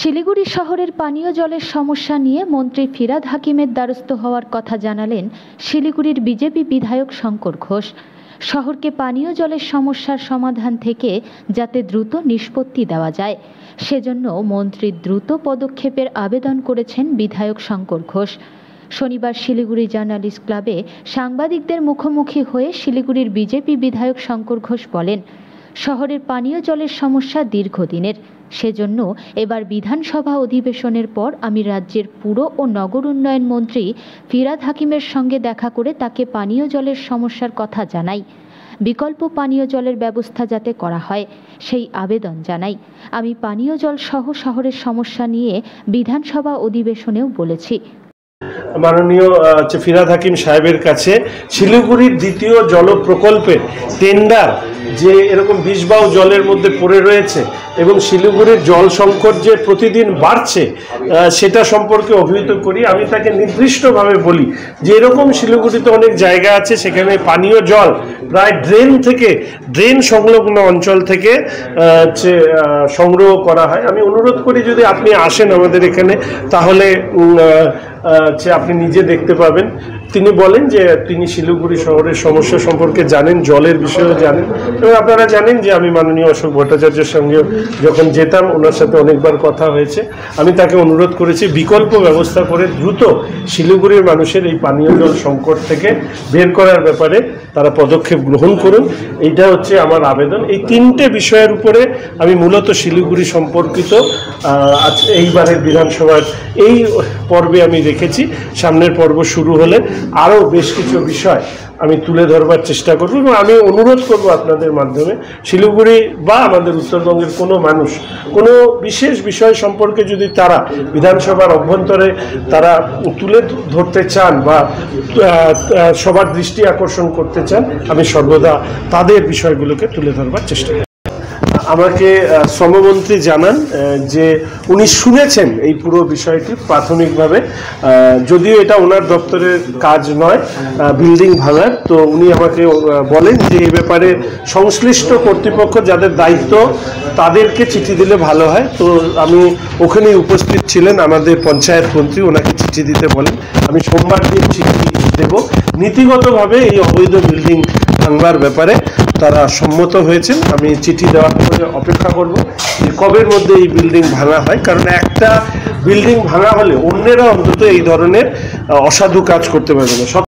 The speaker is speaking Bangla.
শিলিগুড়ি শহরের পানীয় জলের সমস্যা নিয়ে মন্ত্রী ফিরহাদ হাকিমের দ্বারস্থ হওয়ার কথা জানালেন শিলিগুড়ির বিজেপি বিধায়ক শঙ্কর ঘোষ। শহরকে পানীয় জলের সমস্যার সমাধান থেকে যাতে দ্রুত নিষ্পত্তি দেওয়া যায় সেজন্য মন্ত্রীর দ্রুত পদক্ষেপের আবেদন করেছেন বিধায়ক শঙ্কর ঘোষ। শনিবার শিলিগুড়ি জার্নালিস্ট ক্লাবে সাংবাদিকদের মুখোমুখি হয়ে শিলিগুড়ির বিজেপি বিধায়ক শঙ্কর ঘোষ বলেন, শহরের পানীয় জলের সমস্যা দীর্ঘদিনের, সেজন্য এবার বিধানসভা অধিবেশনের পর আমি রাজ্যের পুর ও নগর উন্নয়ন মন্ত্রী ফিরহাদ হাকিমের সঙ্গে দেখা করে তাকে পানীয় জলের সমস্যার কথা জানাই। বিকল্প পানীয় জলের ব্যবস্থা যাতে করা হয় সেই আবেদন জানাই। আমি পানীয় জল সহ শহরের সমস্যা নিয়ে বিধানসভা অধিবেশনেও বলেছি। মাননীয় ফিরহাদ হাকিম সাহেবের কাছে শিলিগুড়ির দ্বিতীয় জল প্রকল্পের টেন্ডার যে এরকম বিষবাউ জলের মধ্যে পড়ে রয়েছে এবং শিলিগুড়ির জল সংকট যে প্রতিদিন বাড়ছে সেটা সম্পর্কে অভিহিত করি। আমি তাকে নির্দিষ্টভাবে বলি যে এরকম শিলিগুড়িতে অনেক জায়গা আছে সেখানে পানীয় জল প্রায় ড্রেন সংলগ্ন অঞ্চল থেকে সংগ্রহ করা হয়। আমি অনুরোধ করি যদি আপনি আসেন আমাদের এখানে তাহলে আপনি নিজে দেখতে পাবেন। তিনি বলেন যে তিনি শিলিগুড়ি শহরের সমস্যা সম্পর্কে জানেন, জলের বিষয়েও জানেন এবং আপনারা জানেন যে আমি মাননীয় অশোক ভট্টাচার্যের সঙ্গে যখন যেতাম ওনার সাথে অনেকবার কথা হয়েছে। আমি তাকে অনুরোধ করেছি বিকল্প ব্যবস্থা করে দ্রুত শিলিগুড়ির মানুষের এই পানীয় জল সংকট থেকে বের করার ব্যাপারে তারা পদক্ষেপ গ্রহণ করুন। এইটা হচ্ছে আমার আবেদন। এই তিনটে বিষয়ের উপরে আমি মূলত শিলিগুড়ি সম্পর্কিত এইবারের বিধানসভার এই পর্বে আমি রেখেছি। সামনের পর্ব শুরু হলে আরও বেশ কিছু বিষয় আমি তুলে ধরবার চেষ্টা করব এবং আমি অনুরোধ করব আপনাদের মাধ্যমে শিলিগুড়ি বা আমাদের উত্তরবঙ্গের কোনো মানুষ কোনো বিশেষ বিষয় সম্পর্কে যদি তারা বিধানসভার অভ্যন্তরে তারা তুলে ধরতে চান বা সবার দৃষ্টি আকর্ষণ করতে চান, আমি সর্বদা তাদের বিষয়গুলোকে তুলে ধরবার চেষ্টা করি। আমাকে শ্রমমন্ত্রী জানান যে উনি শুনেছেন এই পুরো বিষয়টি প্রাথমিকভাবে, যদিও এটা ওনার দপ্তরের কাজ নয় বিল্ডিং ভাঙার, তো উনি আমাকে বলেন যে এই ব্যাপারে সংশ্লিষ্ট কর্তৃপক্ষ যাদের দায়িত্ব তাদেরকে চিঠি দিলে ভালো হয়। তো আমি ওখানেই উপস্থিত ছিলেন আমাদের পঞ্চায়েত মন্ত্রী, ওনাকে চিঠি দিতে বলেন। আমি সোমবার দিন চিঠি দেব। নীতিগতভাবে এই অবৈধ বিল্ডিং ভাঙবার ব্যাপারে তারা সম্মত হয়েছেন। আমি চিঠি দেওয়ার পরে অপেক্ষা করব যে কবের মধ্যে এই বিল্ডিং ভাঙা হয়, কারণ একটা বিল্ডিং ভাঙা হলে অন্যেরা অন্তত এই ধরনের অসাধু কাজ করতে পারবে না।